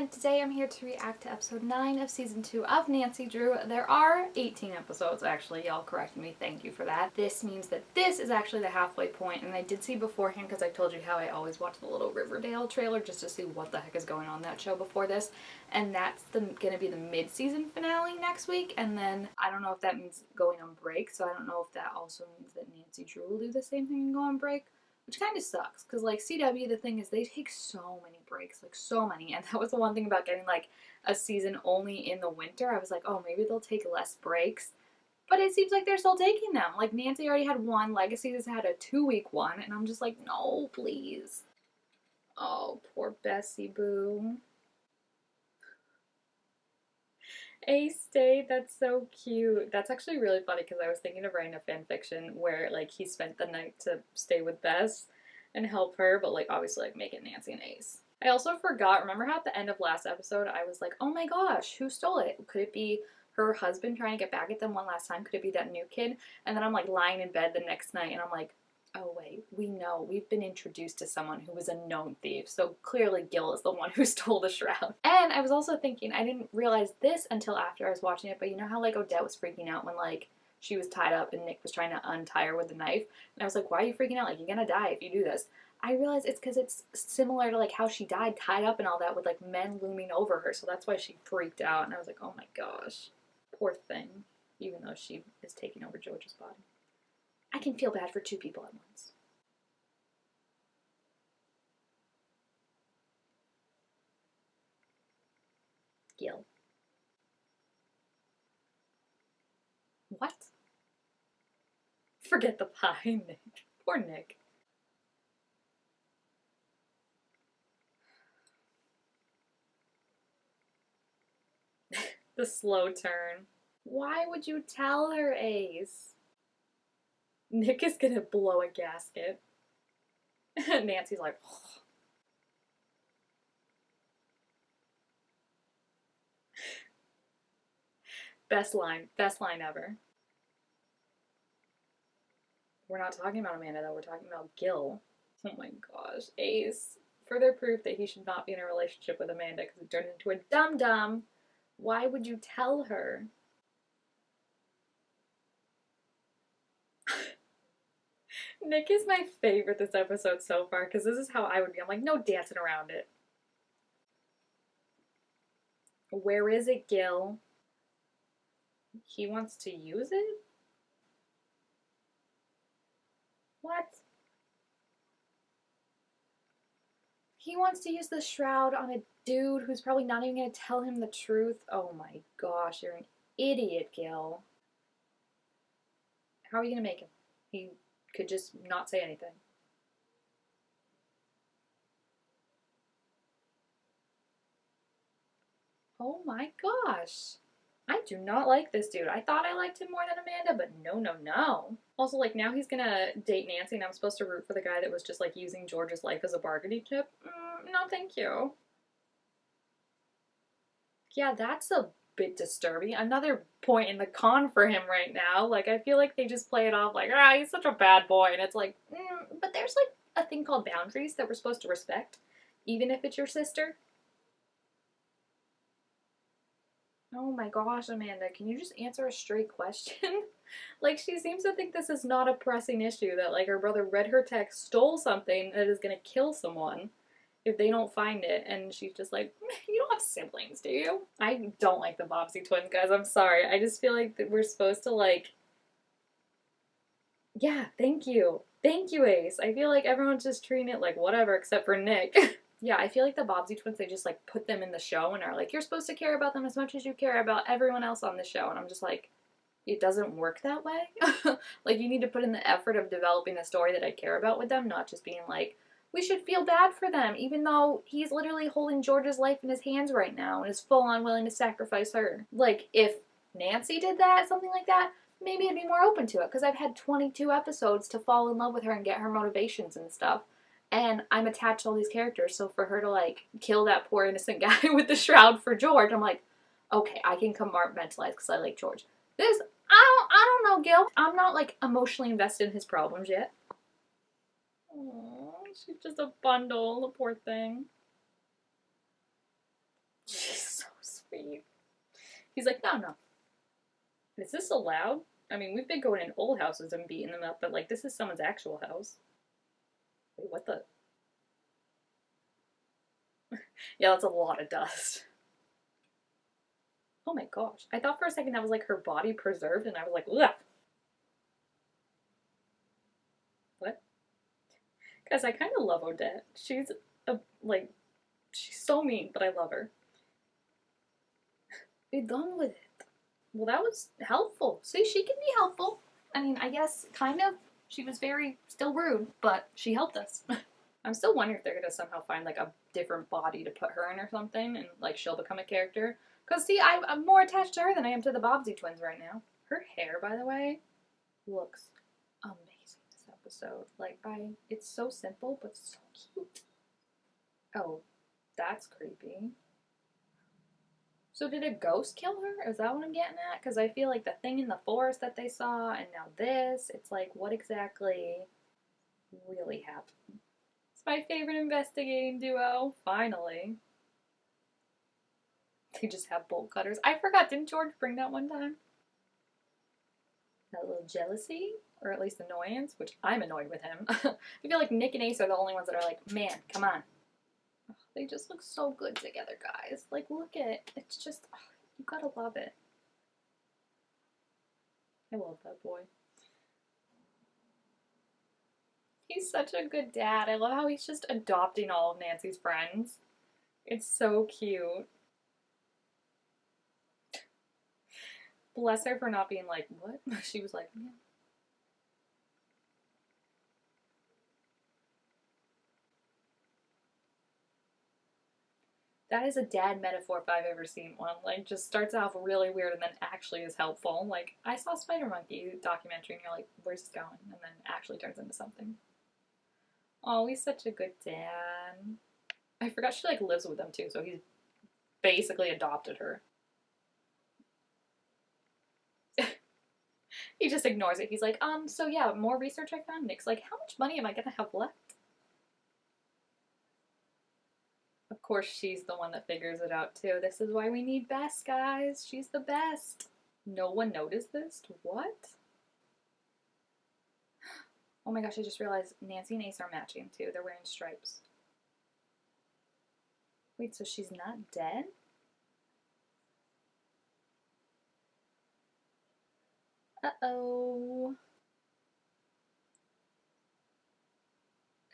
and today I'm here to react to episode 9 of season 2 of Nancy Drew. There are 18 episodes, actually. Y'all corrected me. Thank you for that. This means that this is actually the halfway point, and I did see beforehand because I told you how I always watch the little Riverdale trailer just to see what the heck is going on in that show before this, and that's gonna be the mid-season finale next week, and then I don't know if that means going on break, so I don't know if that also means that Nancy Drew will do the same thing and go on break. Which kind of sucks, because, like, CW, the thing is, they take so many breaks, like, so many, and that was the one thing about getting, like, a season only in the winter. I was like, oh, maybe they'll take less breaks, but it seems like they're still taking them. Like, Nancy already had one, Legacy has had a 2-week one, and I'm just like, no, please. Oh, poor Bessie Boo. Ace stayed. That's so cute. That's actually really funny because I was thinking of writing a fan fiction where like he spent the night to stay with Bess and help her, but like obviously like make it Nancy and Ace. I also forgot, remember how at the end of last episode I was like, oh my gosh, who stole it? Could it be her husband trying to get back at them one last time? Could it be that new kid? And then I'm like lying in bed the next night and I'm like, oh wait, we know, we've been introduced to someone who was a known thief, so clearly Gil is the one who stole the shroud. And I was also thinking, I didn't realize this until after I was watching it, but you know how like Odette was freaking out when like she was tied up and Nick was trying to untie her with the knife? And I was like, why are you freaking out? Like, you're gonna die if you do this. I realized it's because it's similar to like how she died tied up and all that with like men looming over her, so that's why she freaked out. And I was like, oh my gosh, poor thing, even though she is taking over George's body. I can feel bad for two people at once. Gil. What? Forget the pie, Nick. Poor Nick. The slow turn. Why would you tell her, Ace? Nick is gonna blow a gasket. Nancy's like, oh. Best line ever. We're not talking about Amanda though, we're talking about Gil. Oh my gosh, Ace. Further proof that he should not be in a relationship with Amanda because he turned into a dum-dum. Why would you tell her? Nick is my favorite this episode so far because this is how I would be. I'm like, no dancing around it. Where is it, Gil? He wants to use it? What? He wants to use the shroud on a dude who's probably not even going to tell him the truth. Oh my gosh, you're an idiot, Gil. How are you going to make him? He could just not say anything. Oh my gosh. I do not like this dude. I thought I liked him more than Amanda, but no, no, no. Also, like, now he's gonna date Nancy and I'm supposed to root for the guy that was just, like, using George's life as a bargaining chip? No, thank you. Yeah, that's a bit disturbing. Another point in the con for him right now. Like, I feel like they just play it off like, ah, he's such a bad boy. And it's like, but there's, like, a thing called boundaries that we're supposed to respect, even if it's your sister. Oh my gosh, Amanda, can you just answer a straight question? Like, she seems to think this is not a pressing issue, that, like, her brother read her text, stole something that is gonna kill someone if they don't find it, and she's just like, you don't have siblings, do you? I don't like the Bobsy twins, guys, I'm sorry. I just feel like that we're supposed to, like... Yeah, thank you. Thank you, Ace. I feel like everyone's just treating it like whatever, except for Nick. Yeah, I feel like the Bobsy twins, they just, like, put them in the show and are like, you're supposed to care about them as much as you care about everyone else on the show. And I'm just like, it doesn't work that way. Like, you need to put in the effort of developing the story that I care about with them, not just being like, we should feel bad for them, even though he's literally holding George's life in his hands right now and is full on willing to sacrifice her. Like, if Nancy did that, something like that, maybe I'd be more open to it, because I've had 22 episodes to fall in love with her and get her motivations and stuff. And I'm attached to all these characters, so for her to, like, kill that poor innocent guy with the shroud for George, I'm like, okay, I can compartmentalize because I like George. This, I don't know, Gil. I'm not, like, emotionally invested in his problems yet. Aww, she's just a bundle, the poor thing. He's like, no, no. Is this allowed? I mean, we've been going in old houses and beating them up, but like, this is someone's actual house. Wait, what the? Yeah, that's a lot of dust. Oh my gosh. I thought for a second that was like her body preserved, and I was like, ugh. What? Guys, I kind of love Odette. She's like, she's so mean, but I love her. Be done with it. Well, that was helpful. See, she can be helpful. I mean, I guess kind of. She was very still rude, but she helped us. I'm still wondering if they're gonna somehow find like a different body to put her in or something, and like she'll become a character. Cause see, I'm more attached to her than I am to the Bobsy twins right now. Her hair, by the way, looks amazing this episode. Like, it's so simple but so cute. Oh, that's creepy. So did a ghost kill her? Is that what I'm getting at? Because I feel like the thing in the forest that they saw, and now this, it's like, what exactly really happened? It's my favorite investigating duo, finally. They just have bolt cutters. I forgot, didn't George bring that one time? That little jealousy, or at least annoyance, which I'm annoyed with him. I feel like Nick and Ace are the only ones that are like, man, come on. They just look so good together, guys. Like, look at it. It's just, you gotta love it. I love that boy. He's such a good dad. I love how he's just adopting all of Nancy's friends. It's so cute. Bless her for not being like, what? She was like, yeah. That is a dad metaphor if I've ever seen one. Like, just starts off really weird and then actually is helpful. Like, I saw Spider Monkey documentary and you're like, where's this going? And then actually turns into something. Oh, he's such a good dad. I forgot she like lives with them too, so he's basically adopted her. He just ignores it. He's like, so yeah, more research I found. Nick's like, how much money am I gonna have left? Of course, she's the one that figures it out too. This is why we need Bess, guys. She's the best. No one noticed this? What? Oh my gosh, I just realized Nancy and Ace are matching too. They're wearing stripes. Wait, so she's not dead? Uh-oh.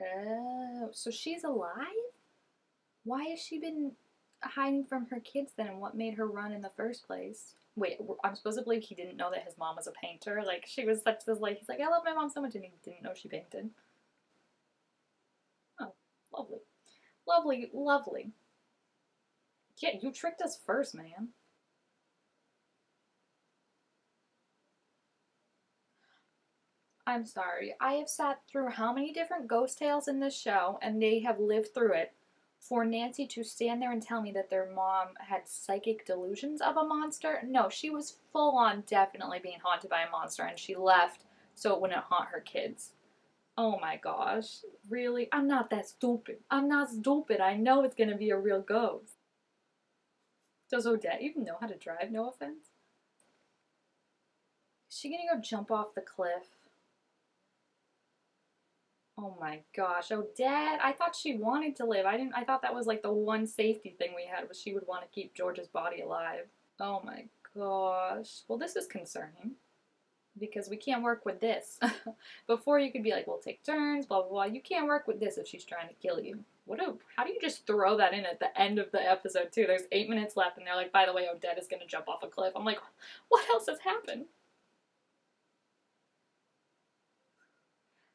Oh, so she's alive? Why has she been hiding from her kids then, and what made her run in the first place? Wait, I'm supposed to believe he didn't know that his mom was a painter? Like, she was such this, like, he's like, I love my mom so much, and he didn't know she painted. Oh, lovely. Lovely, lovely. Yeah, you tricked us first, man. I'm sorry. I have sat through how many different ghost tales in this show, and they have lived through it. For Nancy to stand there and tell me that their mom had psychic delusions of a monster? No, she was full on definitely being haunted by a monster, and she left so it wouldn't haunt her kids. Oh my gosh. Really? I'm not that stupid. I'm not stupid. I know it's gonna be a real ghost. Does Odette even know how to drive? No offense. Is she gonna go jump off the cliff? Oh my gosh, Odette! I thought she wanted to live. I thought that was like the one safety thing we had was she would want to keep George's body alive. Oh my gosh. Well, this is concerning because we can't work with this. Before you could be like, we'll take turns, blah blah blah. You can't work with this if she's trying to kill you. How do you just throw that in at the end of the episode too? There's 8 minutes left and they're like, by the way, Odette is gonna jump off a cliff. I'm like, what else has happened?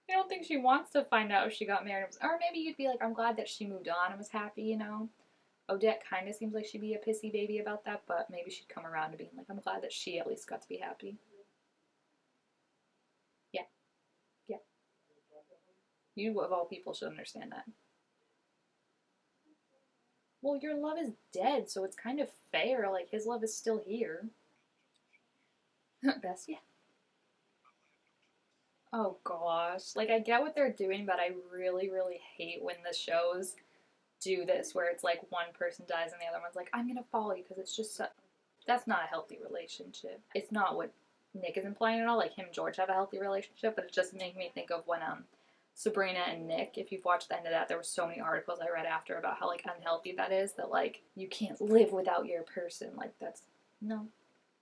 I don't think she wants to find out if she got married. Or maybe you'd be like, I'm glad that she moved on and was happy, you know? Odette kind of seems like she'd be a pissy baby about that, but maybe she'd come around to being like, I'm glad that she at least got to be happy. Yeah. Yeah. You, of all people, should understand that. Well, your love is dead, so it's kind of fair. Like, his love is still here. Best, yeah. Oh gosh. Like, I get what they're doing, but I really, really hate when the shows do this, where it's like one person dies and the other one's like, I'm gonna follow you because it's just so. That's not a healthy relationship. It's not what Nick is implying at all. Like, him and George have a healthy relationship, but it just made me think of when Sabrina and Nick, if you've watched the end of that, there were so many articles I read after about how like unhealthy that is, that like you can't live without your person. Like, that's no,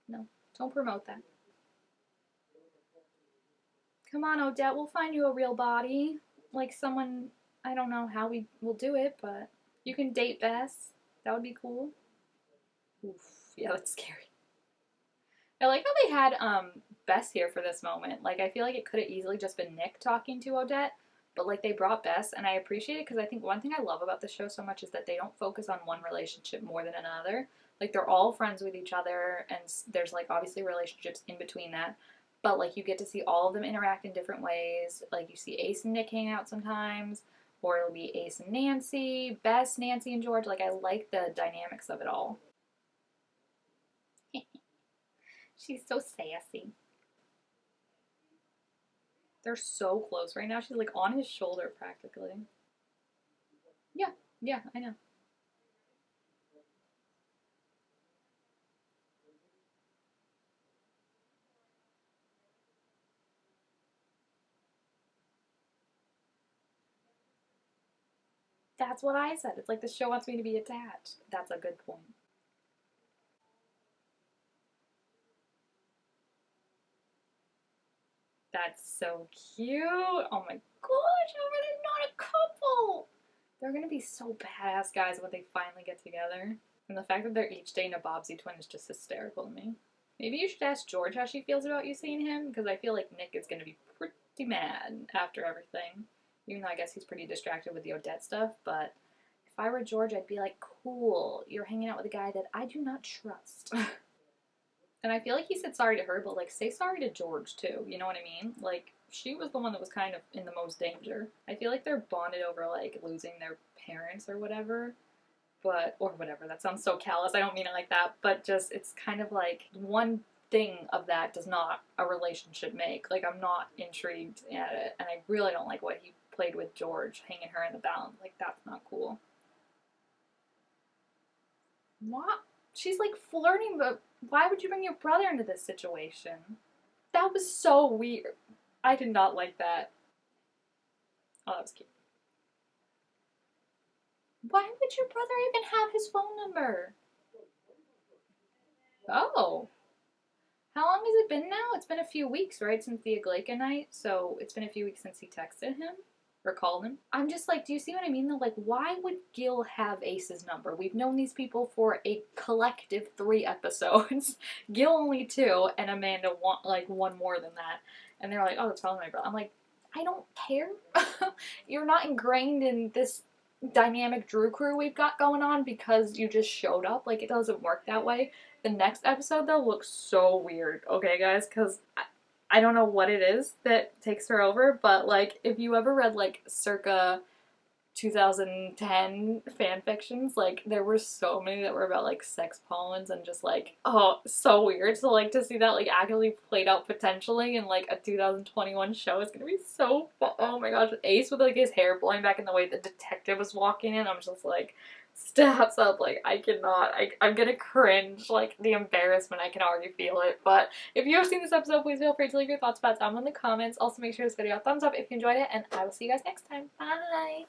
no, don't promote that. Come on, Odette, we'll find you a real body, like someone. I don't know how we will do it, but you can date Bess. That would be cool. Oof, yeah, that's scary. I like how they had Bess here for this moment. Like, I feel like it could have easily just been Nick talking to Odette, but like they brought Bess, and I appreciate it because I think one thing I love about the show so much is that they don't focus on one relationship more than another. Like, they're all friends with each other, and there's like obviously relationships in between that, but like you get to see all of them interact in different ways. Like, you see Ace and Nick hang out sometimes, or it'll be Ace and Nancy, Bess, Nancy and George. Like, I like the dynamics of it all. She's so sassy. They're so close right now. She's like on his shoulder practically. Yeah, yeah, I know. That's what I said. It's like the show wants me to be attached. That's a good point. That's so cute. Oh my gosh, how are they not a couple? They're gonna be so badass, guys, when they finally get together. And the fact that they're each dating a Bobsy twin is just hysterical to me. Maybe you should ask George how she feels about you seeing him, because I feel like Nick is gonna be pretty mad after everything. Even though I guess he's pretty distracted with the Odette stuff, but if I were George, I'd be like, cool, you're hanging out with a guy that I do not trust. And I feel like he said sorry to her, but like say sorry to George too. You know what I mean? Like, she was the one that was kind of in the most danger. I feel like they're bonded over like losing their parents or whatever. But or whatever. That sounds so callous. I don't mean it like that. But just it's kind of like one thing of that does not a relationship make. Like, I'm not intrigued at it, and I really don't like what he played with George, hanging her in the balance. Like, that's not cool. What? She's like flirting, but why would you bring your brother into this situation? That was so weird. I did not like that. Oh, that was cute. Why would your brother even have his phone number? Oh. How long has it been now? It's been a few weeks, right, since the Aglika night, so it's been a few weeks since he texted him or called him. I'm just like, do you see what I mean though? Like, why would Gil have Ace's number? We've known these people for a collective 3 episodes. Gil only 2, and Amanda one more than that. And they're like, oh, that's probably my brother. I'm like, I don't care. You're not ingrained in this dynamic Drew crew we've got going on because you just showed up. Like, it doesn't work that way. The next episode, though, looks so weird, okay, guys? Because I don't know what it is that takes her over, but, like, if you ever read, like, circa 2010 fan fictions, like, there were so many that were about, like, sex pollens and just, like, oh, so weird. So, like, to see that, like, actually played out potentially in, like, a 2021 show is gonna be so oh my gosh. Ace with, like, his hair blowing back in the way the detective was walking in, I'm just like, steps up, like, I cannot, I'm gonna cringe, like, the embarrassment, I can already feel it. But if you have seen this episode, please feel free to leave your thoughts about it down in the comments. Also, make sure to this video a thumbs up if you enjoyed it, and I will see you guys next time. Bye!